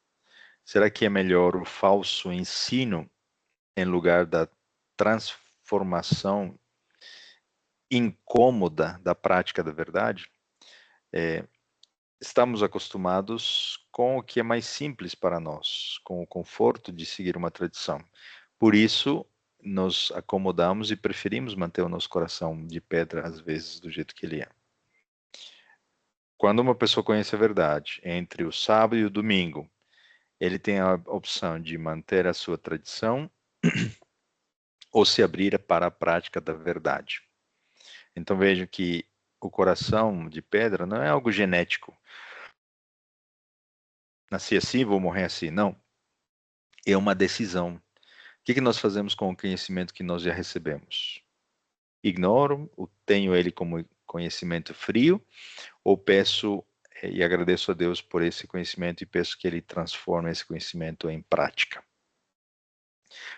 Será que é melhor o falso ensino em lugar da transformação incômoda da prática da verdade? Estamos acostumados com o que é mais simples para nós, com o conforto de seguir uma tradição. Por isso, nos acomodamos e preferimos manter o nosso coração de pedra, às vezes, do jeito que ele é. Quando uma pessoa conhece a verdade, entre o sábado e o domingo, ele tem a opção de manter a sua tradição ou se abrir para a prática da verdade. Então vejam que o coração de pedra não é algo genético. Nasci assim, vou morrer assim. Não. É uma decisão. O que nós fazemos com o conhecimento que nós já recebemos? Ignoro, tenho ele como conhecimento frio, ou peço e agradeço a Deus por esse conhecimento e peço que ele transforme esse conhecimento em prática.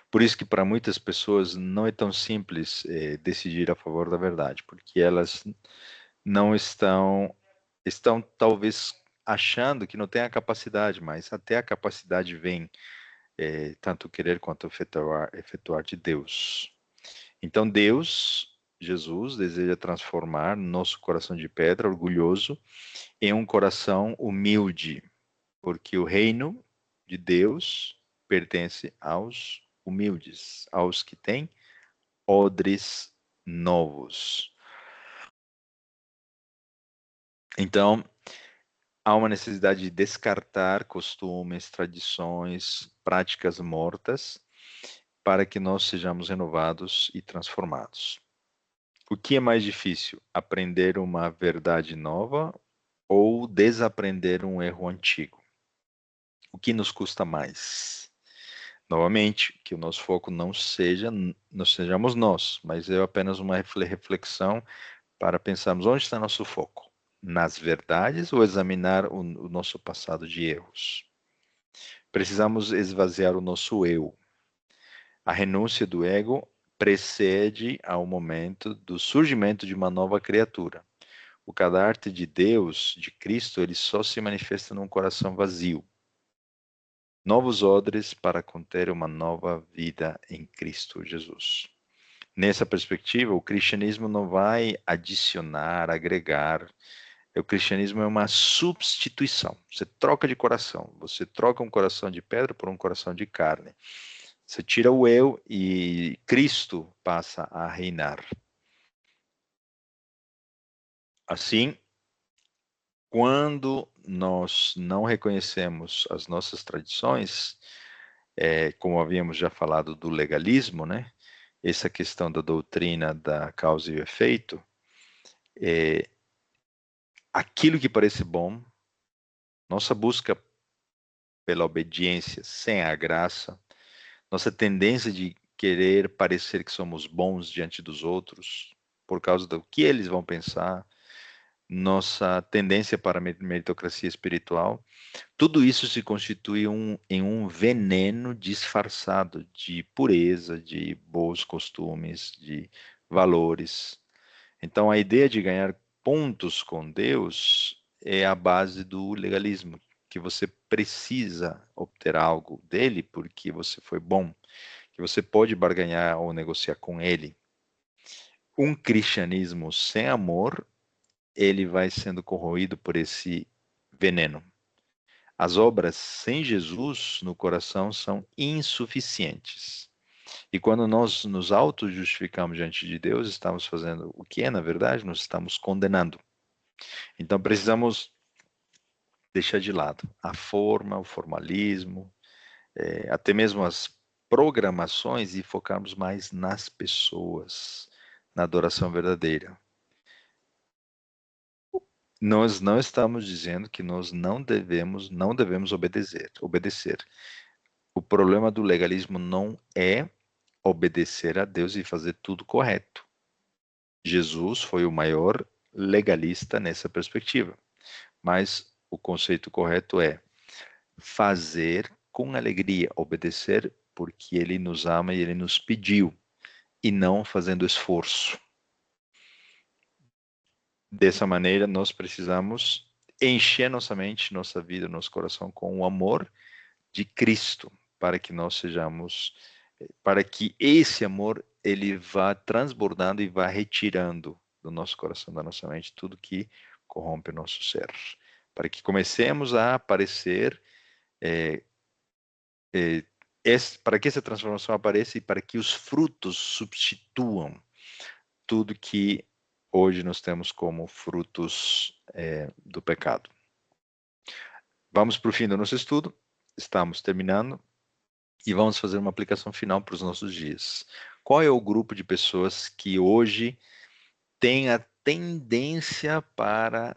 Por isso que para muitas pessoas não é tão simples decidir a favor da verdade, porque elas não estão talvez achando que não tem a capacidade, mas até a capacidade vem, tanto querer quanto efetuar de Deus. Então Deus, Jesus, deseja transformar nosso coração de pedra, orgulhoso, em um coração humilde, porque o reino de Deus pertence aos humildes, aos que têm odres novos. Então, há uma necessidade de descartar costumes, tradições, práticas mortas, para que nós sejamos renovados e transformados. O que é mais difícil? Aprender uma verdade nova ou desaprender um erro antigo? O que nos custa mais? Novamente, que o nosso foco não sejamos nós, mas é apenas uma reflexão para pensarmos onde está nosso foco. Nas verdades ou examinar o nosso passado de erros? Precisamos esvaziar o nosso eu. A renúncia do ego precede ao momento do surgimento de uma nova criatura. O caráter de Deus, de Cristo, ele só se manifesta num coração vazio. Novos odres para conter uma nova vida em Cristo Jesus. Nessa perspectiva, o cristianismo não vai adicionar, agregar. O cristianismo é uma substituição. Você troca de coração. Você troca um coração de pedra por um coração de carne. Você tira o eu e Cristo passa a reinar. Assim, quando nós não reconhecemos as nossas tradições, como havíamos já falado do legalismo, né? Essa questão da doutrina da causa e efeito, aquilo que parece bom, nossa busca pela obediência sem a graça, nossa tendência de querer parecer que somos bons diante dos outros, por causa do que eles vão pensar, nossa tendência para a meritocracia espiritual, tudo isso se constitui em um veneno disfarçado de pureza, de bons costumes, de valores. Então, a ideia de ganhar pontos com Deus é a base do legalismo, que você precisa obter algo dele porque você foi bom, que você pode barganhar ou negociar com ele. Um cristianismo sem amor, ele vai sendo corroído por esse veneno. As obras sem Jesus no coração são insuficientes. E quando nós nos auto-justificamos diante de Deus, estamos fazendo o que é, na verdade, nós estamos condenando. Então precisamos deixar de lado a forma, o formalismo, até mesmo as programações e focarmos mais nas pessoas, na adoração verdadeira. Nós não estamos dizendo que nós não devemos obedecer. O problema do legalismo não é obedecer a Deus e fazer tudo correto. Jesus foi o maior legalista nessa perspectiva. Mas o conceito correto é fazer com alegria, obedecer porque ele nos ama e ele nos pediu, e não fazendo esforço. Dessa maneira, nós precisamos encher nossa mente, nossa vida, nosso coração com o amor de Cristo, para que nós sejamos, para que esse amor ele vá transbordando e vá retirando do nosso coração, da nossa mente, tudo que corrompe o nosso ser, para que comecemos a aparecer, para que essa transformação apareça e para que os frutos substituam tudo que hoje nós temos como frutos do pecado. Vamos para o fim do nosso estudo, estamos terminando, e vamos fazer uma aplicação final para os nossos dias. Qual é o grupo de pessoas que hoje tem a tendência para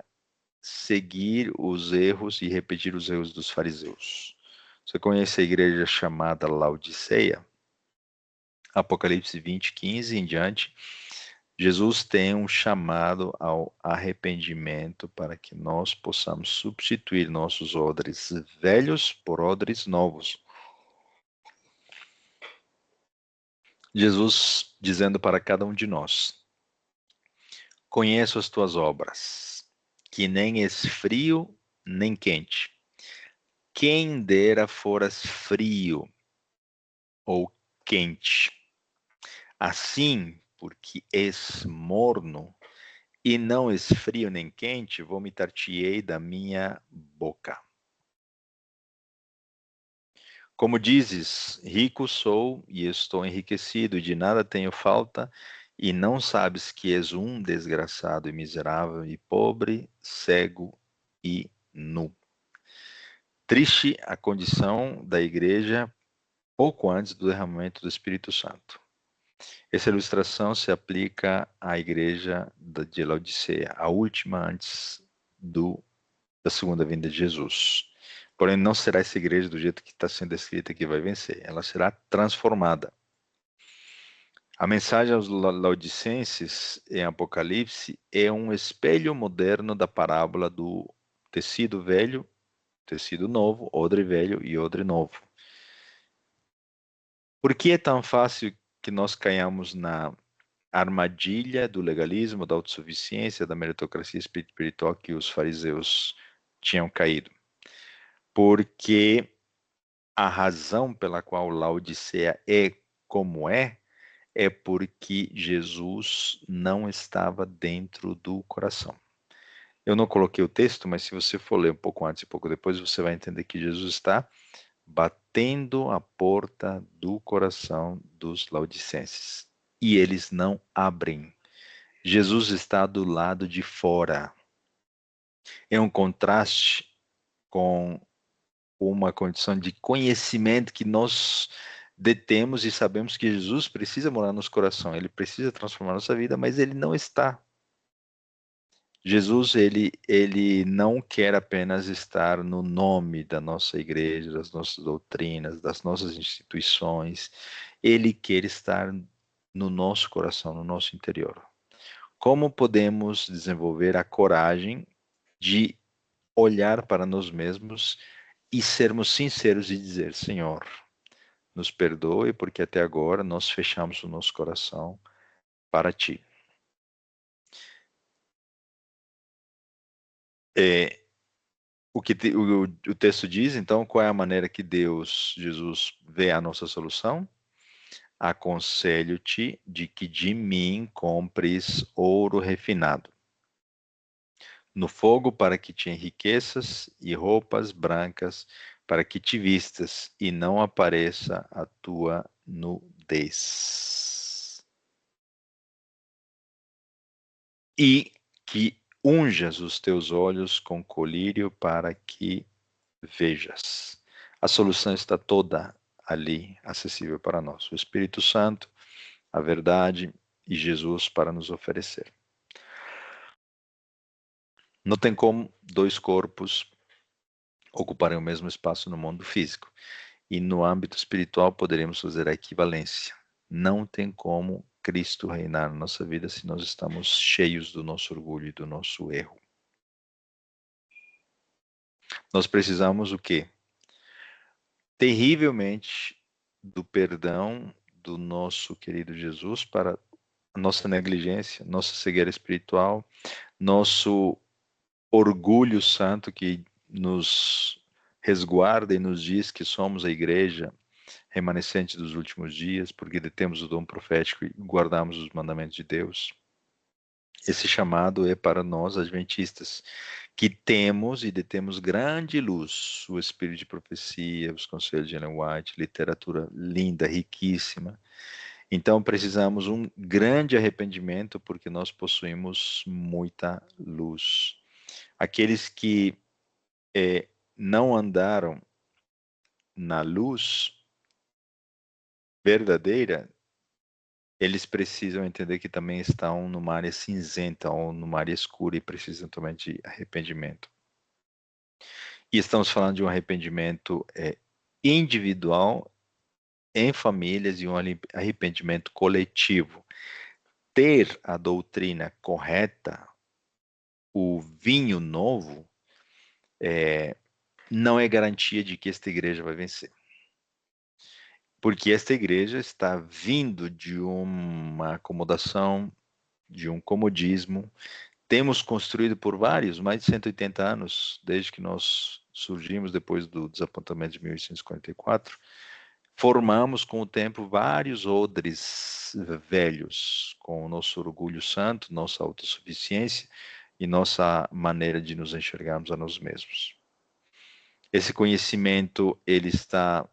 seguir os erros e repetir os erros dos fariseus? Você conhece a igreja chamada Laodiceia? Apocalipse 20, 15 em diante, Jesus tem um chamado ao arrependimento para que nós possamos substituir nossos odres velhos por odres novos. Jesus dizendo para cada um de nós: conheço as tuas obras, que nem és frio nem quente. Quem dera foras frio ou quente. Assim, porque és morno, e não és frio nem quente, vomitar-te-ei da minha boca. Como dizes, rico sou e estou enriquecido, e de nada tenho falta, e não sabes que és um desgraçado e miserável, e pobre, cego e nu. Triste a condição da igreja pouco antes do derramamento do Espírito Santo. Essa ilustração se aplica à igreja de Laodiceia, a última antes da segunda vinda de Jesus. Porém, não será essa igreja do jeito que está sendo descrita que vai vencer. Ela será transformada. A mensagem aos laodicenses em Apocalipse é um espelho moderno da parábola do tecido velho, tecido novo, odre velho e odre novo. Por que é tão fácil que nós caiamos na armadilha do legalismo, da autossuficiência, da meritocracia espiritual que os fariseus tinham caído? Porque a razão pela qual Laodiceia é como é porque Jesus não estava dentro do coração. Eu não coloquei o texto, mas se você for ler um pouco antes e um pouco depois, você vai entender que Jesus está batendo a porta do coração dos laodicenses. E eles não abrem. Jesus está do lado de fora. É um contraste com uma condição de conhecimento que nós detemos e sabemos que Jesus precisa morar nos corações, ele precisa transformar nossa vida, mas ele não está. Jesus, ele não quer apenas estar no nome da nossa igreja, das nossas doutrinas, das nossas instituições, ele quer estar no nosso coração, no nosso interior. Como podemos desenvolver a coragem de olhar para nós mesmos e sermos sinceros e dizer: Senhor, nos perdoe porque até agora nós fechamos o nosso coração para Ti. O texto diz, então, qual é a maneira que Jesus, vê a nossa solução? Aconselho-te de que de mim compres ouro refinado no fogo para que te enriqueças e roupas brancas para que te vistas e não apareça a tua nudez. E que unjas os teus olhos com colírio para que vejas. A solução está toda ali, acessível para nós. O Espírito Santo, a verdade e Jesus para nos oferecer. Não tem como dois corpos ocuparem o mesmo espaço no mundo físico. E no âmbito espiritual poderemos fazer a equivalência. Não tem como Cristo reinar na nossa vida se nós estamos cheios do nosso orgulho e do nosso erro. Nós precisamos o quê? Terrivelmente do perdão do nosso querido Jesus para a nossa negligência, nossa cegueira espiritual, nosso orgulho santo que nos resguarda e nos diz que somos a igreja remanescente dos últimos dias, porque detemos o dom profético e guardamos os mandamentos de Deus. Esse chamado é para nós, adventistas, que temos e detemos grande luz, o espírito de profecia, os conselhos de Ellen White, literatura linda, riquíssima. Então precisamos um grande arrependimento, porque nós possuímos muita luz. Aqueles que não andaram na luz verdadeira, eles precisam entender que também estão numa área cinzenta ou numa área escura e precisam também de arrependimento. E estamos falando de um arrependimento individual, em famílias, e um arrependimento coletivo. Ter a doutrina correta, o vinho novo, não é garantia de que esta igreja vai vencer. Porque esta igreja está vindo de uma acomodação, de um comodismo, temos construído por mais de 180 anos, desde que nós surgimos depois do desapontamento de 1844, formamos com o tempo vários odres velhos, com o nosso orgulho santo, nossa autossuficiência e nossa maneira de nos enxergarmos a nós mesmos. Esse conhecimento, ele está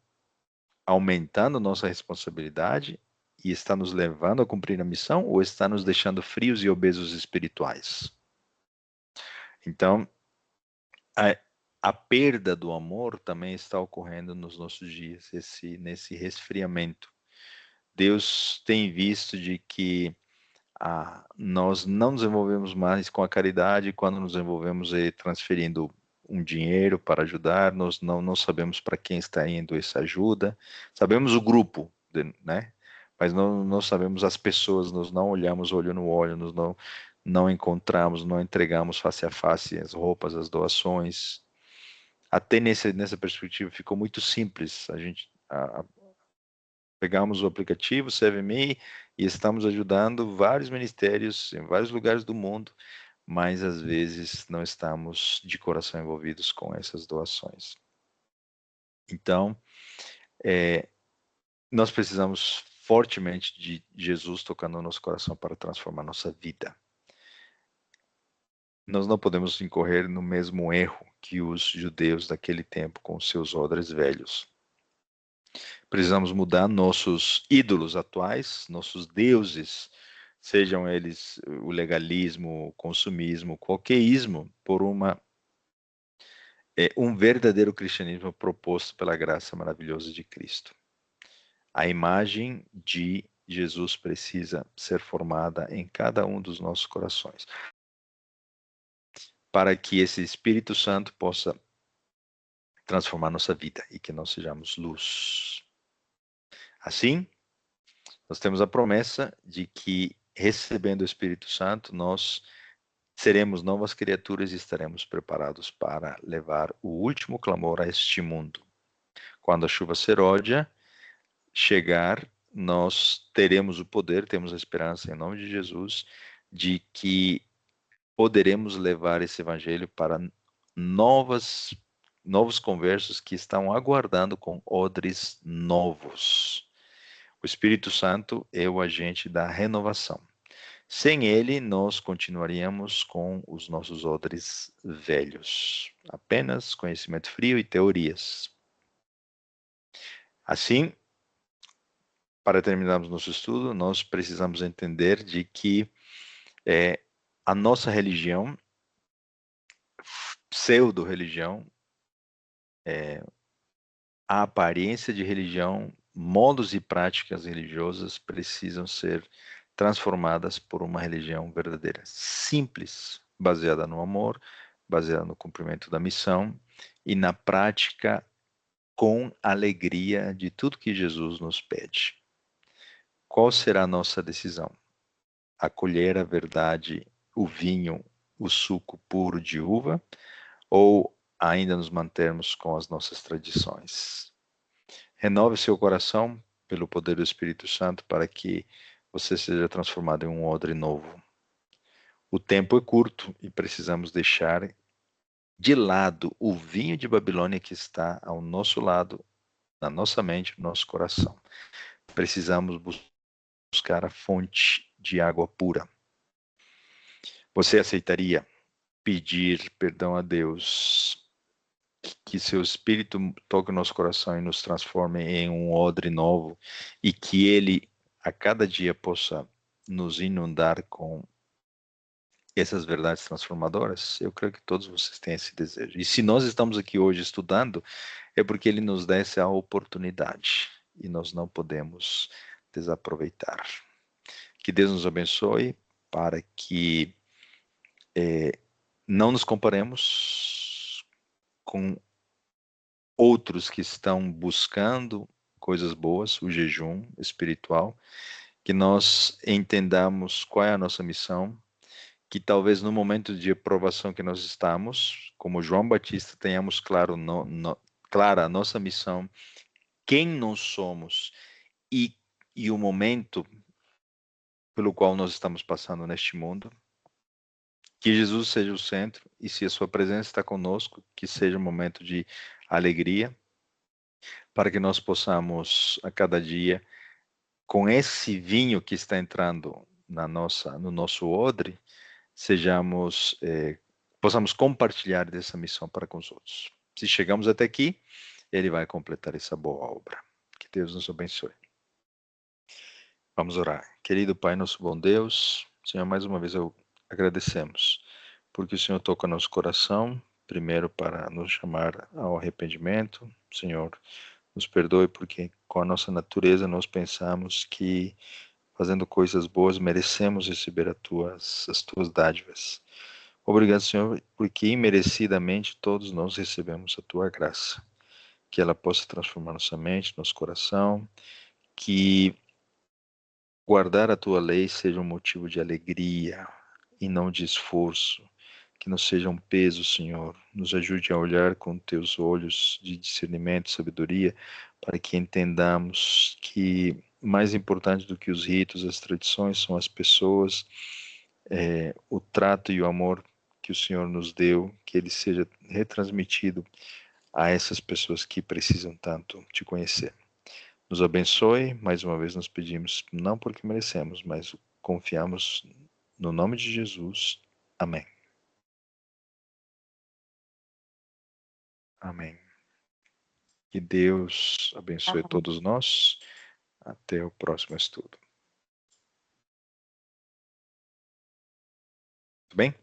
aumentando nossa responsabilidade e está nos levando a cumprir a missão, ou está nos deixando frios e obesos espirituais? Então, a perda do amor também está ocorrendo nos nossos dias, nesse resfriamento. Deus tem visto de que nós não desenvolvemos mais com a caridade, quando nos envolvemos transferindo um dinheiro para ajudar, nós não sabemos para quem está indo essa ajuda, sabemos o grupo, né? Mas não sabemos as pessoas, nós não olhamos olho no olho, nós não encontramos, não entregamos face a face as roupas, as doações. Até nessa perspectiva ficou muito simples, a gente pegamos o aplicativo ServeMe e estamos ajudando vários ministérios em vários lugares do mundo, mas às vezes não estamos de coração envolvidos com essas doações. Então, nós precisamos fortemente de Jesus tocando no nosso coração para transformar nossa vida. Nós não podemos incorrer no mesmo erro que os judeus daquele tempo com seus odres velhos. Precisamos mudar nossos ídolos atuais, nossos deuses, sejam eles o legalismo, o consumismo, o qualquerismo, por um verdadeiro cristianismo proposto pela graça maravilhosa de Cristo. A imagem de Jesus precisa ser formada em cada um dos nossos corações, para que esse Espírito Santo possa transformar nossa vida e que nós sejamos luz. Assim, nós temos a promessa de que, recebendo o Espírito Santo, nós seremos novas criaturas e estaremos preparados para levar o último clamor a este mundo. Quando a chuva serôdia chegar, nós teremos o poder, temos a esperança, em nome de Jesus, de que poderemos levar esse evangelho para novos conversos que estão aguardando com odres novos. O Espírito Santo é o agente da renovação. Sem ele, nós continuaríamos com os nossos odres velhos, apenas conhecimento frio e teorias. Assim, para terminarmos nosso estudo, nós precisamos entender de que a nossa religião, pseudo-religião, a aparência de religião, modos e práticas religiosas precisam ser transformadas por uma religião verdadeira, simples, baseada no amor, baseada no cumprimento da missão e na prática com alegria de tudo que Jesus nos pede. Qual será a nossa decisão? Acolher a verdade, o vinho, o suco puro de uva, ou ainda nos mantermos com as nossas tradições? Renove seu coração pelo poder do Espírito Santo para que você seja transformado em um odre novo. O tempo é curto e precisamos deixar de lado o vinho de Babilônia que está ao nosso lado, na nossa mente, no nosso coração. Precisamos buscar a fonte de água pura. Você aceitaria pedir perdão a Deus, que seu Espírito toque o nosso coração e nos transforme em um odre novo, e que Ele, a cada dia, possa nos inundar com essas verdades transformadoras? Eu creio que todos vocês têm esse desejo. E se nós estamos aqui hoje estudando, é porque Ele nos dá essa oportunidade, e nós não podemos desaproveitar. Que Deus nos abençoe para que não nos comparemos com outros que estão buscando coisas boas, o jejum espiritual, que nós entendamos qual é a nossa missão, que talvez no momento de aprovação que nós estamos, como João Batista, tenhamos clara a nossa missão, quem nós somos e o momento pelo qual nós estamos passando neste mundo, Que Jesus seja o centro, e se a sua presença está conosco, que seja um momento de alegria, para que nós possamos a cada dia, com esse vinho que está entrando no nosso odre, possamos compartilhar dessa missão para com os outros. Se chegamos até aqui, Ele vai completar essa boa obra. Que Deus nos abençoe. Vamos orar. Querido Pai, nosso bom Deus, Senhor, mais uma vez eu agradecemos, porque o Senhor toca nosso coração, primeiro para nos chamar ao arrependimento. Senhor, nos perdoe porque com a nossa natureza nós pensamos que fazendo coisas boas merecemos receber as tuas dádivas. Obrigado, Senhor, porque imerecidamente todos nós recebemos a tua graça. Que ela possa transformar nossa mente, nosso coração, que guardar a tua lei seja um motivo de alegria e não de esforço. Que não seja um peso, Senhor. Nos ajude a olhar com teus olhos de discernimento e sabedoria, para que entendamos que mais importante do que os ritos, as tradições, são as pessoas, o trato e o amor que o Senhor nos deu, que ele seja retransmitido a essas pessoas que precisam tanto te conhecer. Nos abençoe, mais uma vez nos pedimos, não porque merecemos, mas confiamos no nome de Jesus. Amém. Amém. Que Deus abençoe Amém. todos nós. Até o próximo estudo. Tudo bem?